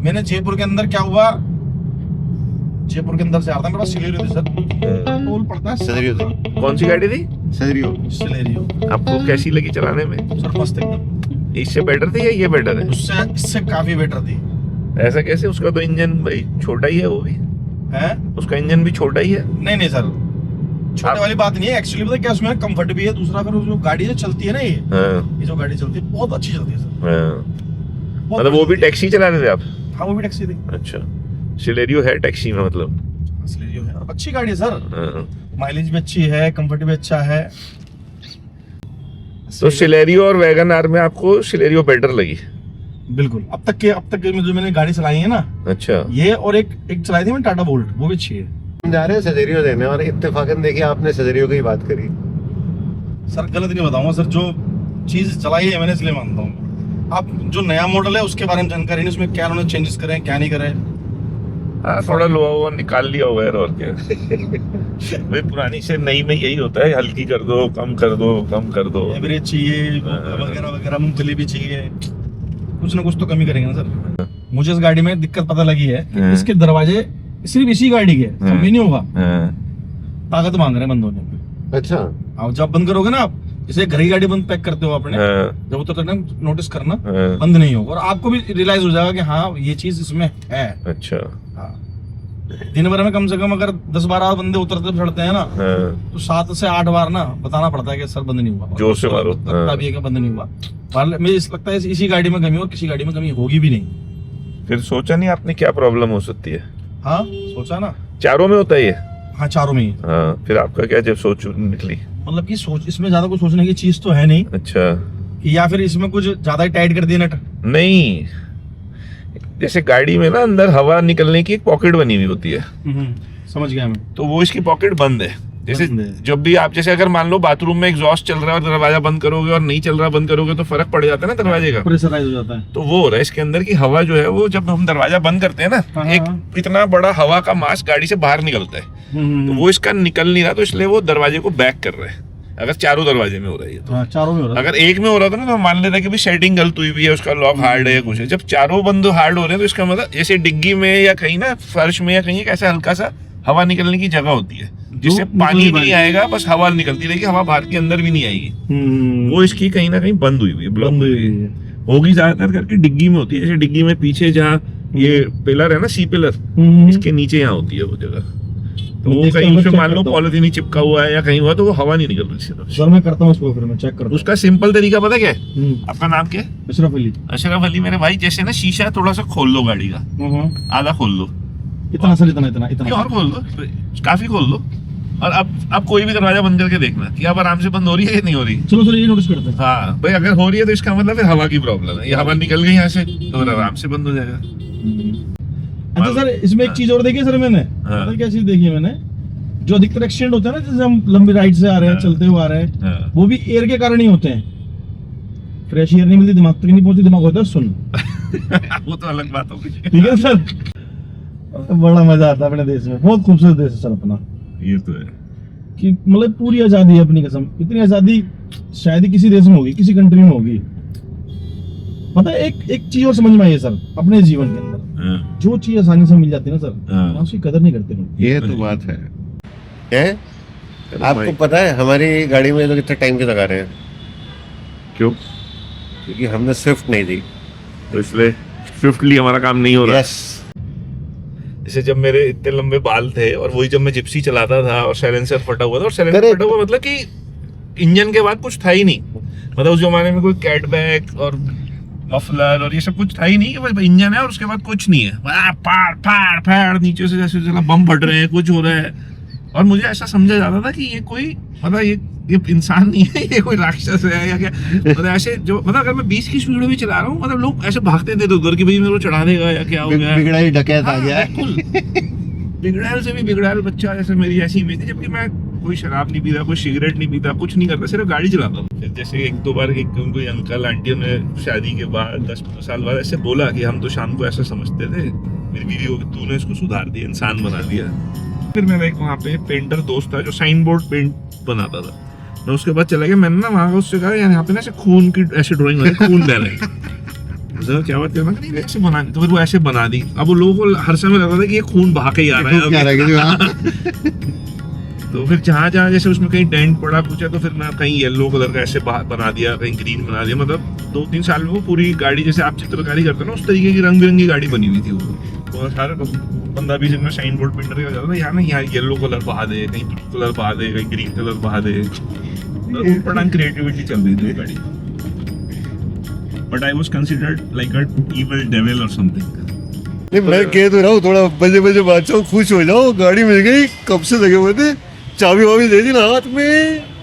मैंने जयपुर के अंदर क्या हुआ, जयपुर के अंदर से आ रहा था, मेरे पास सिलेरियो थी सर, टोल पड़ता है सिलेरियो थी। कौन सी गाड़ी थी? सिलेरियो। आपको कैसी लगी चलाने में? सर मस्त एकदम। इससे बेटर थी या ये बेटर है? उससे इससे काफी बेटर थी। ऐसा कैसे? उसका तो इंजन भाई छोटा ही है, वो भी है, उसका इंजन भी छोटा ही है। नहीं नहीं सर, छोटे वाली बात नहीं है एक्चुअली। पता है क्या, उसमें कंफर्ट भी है, दूसरा फिर जो गाड़ी जो चलती है ना, ये जो गाड़ी चलती है बहुत अच्छी चलती है सर। बहुत मतलब वो भी अच्छी चलती टैक्सी चला रहे थे आप? है। हाँ वो भी टैक्सी थी। अच्छा, सिलेरियो है टैक्सी में मतलब? सिलेरियो है, और अच्छी गाड़ी है सर, हाँ। माइलेज भी अच्छी है, कंफर्ट भी अच्छा है। तो सिलेरियो और वैगन आर में आपको सिलेरियो बेटर लगी? बिल्कुल। अब तक के जो मैंने गाड़ी चलाई है ना, अच्छा, ये और एक चलाई थी मैंने टाटा वोल्ट, वो भी अच्छी है। हम जा रहे हैं सिलेरियो देने और इत्तेफाकन देखिए आपने सिलेरियो की बात करी। सर गलत नहीं बताऊंगा सर, जो चीज चलाई है मैंने इसलिए मानता हूँ। आप जो नया मॉडल है उसके बारे में जानकारी नहीं, उसमें क्या उन्होंने चेंजेस करे क्या नहीं करे। हाँ थोड़ा लोहा वो निकाल लिया होगा यार, और क्या। भाई पुरानी से नई में यही होता है, हल्की कर दो, कम कर दो, कम कर दो। एवरेज चाहिए वगैरह वगैरह, मूंगफली भी चाहिए, कुछ ना कुछ तो कमी करेंगे ना सर। मुझे इस गाड़ी में दिक्कत पता लगी है कि इसके दरवाजे सिर्फ इसी गाड़ी के कभी नहीं होगा, ताकत मांग रहे हैं बंद होने में। अच्छा, अब जब बंद करोगे ना आप, जैसे घर की गाड़ी बंद पैक करते हो आपने, जब उतर तक नोटिस करना, बंद नहीं होगा, और आपको भी रियलाइज हो जाएगा कि हाँ ये चीज इसमें है। अच्छा, हाँ। दिन भर में कम से कम अगर 10-12 बंदे उतरते चढ़ते हैं ना, तो 7 से 8 बार ना बताना पड़ता है कि सर बंद नहीं हुआ, जोर से मारो। लगता भी है कि बंद नहीं हुआ। मुझे लगता है इसी गाड़ी में कमी, और किसी गाड़ी में कमी होगी भी नहीं। फिर सोचा नहीं आपने क्या प्रॉब्लम हो सकती है? हाँ सोचा ना। चारों में होता है ये? हाँ चारों में ही। हाँ, फिर आपका क्या जब सोच निकली? मतलब कि सोच, इसमें ज्यादा कुछ सोचने की चीज तो है नहीं। अच्छा, कि या फिर इसमें कुछ ज्यादा ही टाइट कर दिया नट। नहीं, जैसे गाड़ी में ना अंदर हवा निकलने की एक पॉकेट बनी हुई होती है, समझ गया मैं। तो वो इसकी पॉकेट बंद है। जैसे बंद है। जब भी आप, जैसे अगर मान लो बाथरूम में एग्जॉस्ट चल रहा है और दरवाजा बंद करोगे और नहीं चल रहा बंद करोगे तो फर्क पड़ जाता है ना दरवाजे का, प्रेशराइज हो जाता है। तो वो हो रहा है इसके अंदर की हवा जो है वो, जब हम दरवाजा बंद करते हैं ना, हाँ, एक हाँ। इतना बड़ा हवा का मास गाड़ी से बाहर निकलता है, तो वो इसका निकल नहीं रहा, तो इसलिए वो दरवाजे को बैक कर रहा है। अगर चारों दरवाजे में हो रहा है ये तो। हाँ चारों में हो रहा है। अगर एक में हो रहा था ना तो हम मान लेते कि भी सेटिंग गलत हुई भी है, उसका लॉक हार्ड है या कुछ है। जब चारों बंद हार्ड हो रहे हैं तो इसका मतलब जैसे डिग्गी में या कहीं ना फर्श में या कहीं एक ऐसा हल्का सा हवा निकलने की जगह होती है, जिससे पानी नहीं आएगा, बस हवा निकलती रहेगी, हवा बाहर के अंदर भी नहीं आएगी। वो इसकी कहीं ना कहीं बंद हुई हुई है, ब्लॉक हुई हुई है। होगी ज्यादातर करके डिग्गी में होती है, जैसे डिग्गी में पीछे जहाँ ये पिलर है ना, सी पिलर, इसके नीचे यहाँ होती है वो जगह। तो वो कहीं उसमें मान लो पॉलिथीन ही चिपका हुआ है या कहीं हुआ तो वो हवा नहीं निकल रही। सर मैं करता हूँ उसको, फिर मैं चेक करता हूँ। उसका सिंपल तरीका पता क्या है? आपका नाम क्या है? अशरफ अली। अशरफ अली मेरे भाई, जैसे ना शीशा थोड़ा सा खोल लो गाड़ी का, आधा खोल लो, इतना सर, इतना इतना ये इतना और खोल लो, काफी खोल लो, और अब कोई भी दरवाजा बंद करके देखना कि अब आराम से बंद हो रही है या नहीं हो रही। चलो सर ये नोटिस करते हैं। हाँ भाई, अगर हो रही है तो इसका मतलब फिर हवा की प्रॉब्लम है, ये हवा निकल गई यहाँ से तो आराम से बंद हो जाएगा। अच्छा सर, इसमें एक चीज और देखी सर मैंने, हाँ। पता है क्या चीज देखी है मैंने? जो अधिकतर एक्सीडेंट होता है ना, जैसे हम लंबी राइड से आ रहे हैं, चलते हुए आ रहे हैं, हाँ। वो भी एयर के कारण ही होते हैं। फ्रेश एयर नहीं मिलती, दिमाग तक नहीं पहुंचती, दिमाग होता है सुन। वो तो अलग बात होगी। ठीक है सर, बड़ा मजा आता है अपने देश में, बहुत खूबसूरत देश है सर अपना। ये तो है कि मतलब पूरी आजादी है अपनी कसम, इतनी आजादी शायद ही किसी देश में होगी, किसी कंट्री में होगी। पता है एक चीज और समझ में आई है सर, अपने जीवन के अंदर जो चीज आसानी से मिल जाती है ना सर, उसकी कदर नहीं करते लोग। ये तो बात है। आपको पता है हमारी गाड़ी में लोग कितने टाइम के लगा रहे हैं? क्यों? क्योंकि हमने स्विफ्ट नहीं दी, तो इसलिए स्विफ्टली हमारा काम नहीं हो रहा। यस। जैसे जब मेरे इतने लंबे बाल थे और वही जब मैं जिप्सी चलाता था और साइलेंसर फटा हुआ था, और साइलेंसर फटा हुआ मतलब कि इंजन के बाद कुछ था ही नहीं, मतलब उस जमाने में कोई कैटबैक और मफलर और ये सब कुछ था ही नहीं, कि बस इंजन है और उसके बाद कुछ नहीं है, फाड़ फाड़ फाड़ नीचे से जैसे बम फट रहे हैं, कुछ हो रहा है। और मुझे ऐसा समझा जाता था कि ये कोई मतलब ये इंसान नहीं है, ये कोई राक्षस है या क्या, मतलब ऐसे जो, मतलब अगर मैं 20 की स्पीड में भी चला रहा हूँ, मतलब लोग ऐसे भागते थे उधर कि भाई मेरे को चढ़ा देगा या क्या हो गया, बिगड़ा ही डकैत आ गया है। बिगड़ैल से भी बिगड़ैल बच्चा जैसे मेरी ऐसी इमेज थी, जबकि मैं कोई शराब नहीं पीता, कोई सिगरेट नहीं पीता, कुछ नहीं करता, सिर्फ गाड़ी चलाता था। जैसे एक दो बार कोई अंकल आंटियों ने शादी के बाद 10-15 साल बाद ऐसे बोला कि हम तो शाम को ऐसा समझते थे, मेरी बीवी को तूने इसको सुधार दिया, इंसान बना दिया। फिर मेरा एक वहाँ पे पेंटर दोस्त था जो साइन बोर्ड पेंट बनाता था, मैं उसके बाद चला गया, मैंने ना वहाँ का उससे कहा यार यहाँ पे ना ऐसे खून की ऐसे ड्राइंग हो रही है, खून बह रहा है। सर क्या बात करना नहीं ऐसे बना दी, तो फिर वो ऐसे बना दी। अब वो लोगों को हर समय लगता था कि ये खून बहा के ही आ रहा क्या है रहेगा तो फिर जहाँ जहाँ जैसे उसमें कहीं डेंट पड़ा कुछ है तो फिर मैं कहीं येलो कलर का ऐसे बना दिया, कहीं ग्रीन बना दिया। मतलब 2-3 साल में वो पूरी गाड़ी जैसे आप चित्रकारी करते हो ना उस तरीके की रंग बिरंगी गाड़ी बनी हुई थी वो सारे 15-20 दिन में शाइन बोर्ड पेंटर का जाता था, यहाँ ना यहाँ येलो कलर बहा दे, कहीं ब्लू कलर बहा दे, कहीं ग्रीन कलर बहा दे, बड़ा क्रिएटिविटी चल रही थी गाड़ी। But I was considered like a evil devil और समथिंग। नहीं मैं कह तो रहा हूँ थोड़ा बजे बजे बात खुश हो जाओ, गाड़ी मिल गई, कब से लगे हुए थे, चाबी वाबी दे दी ना हाथ में।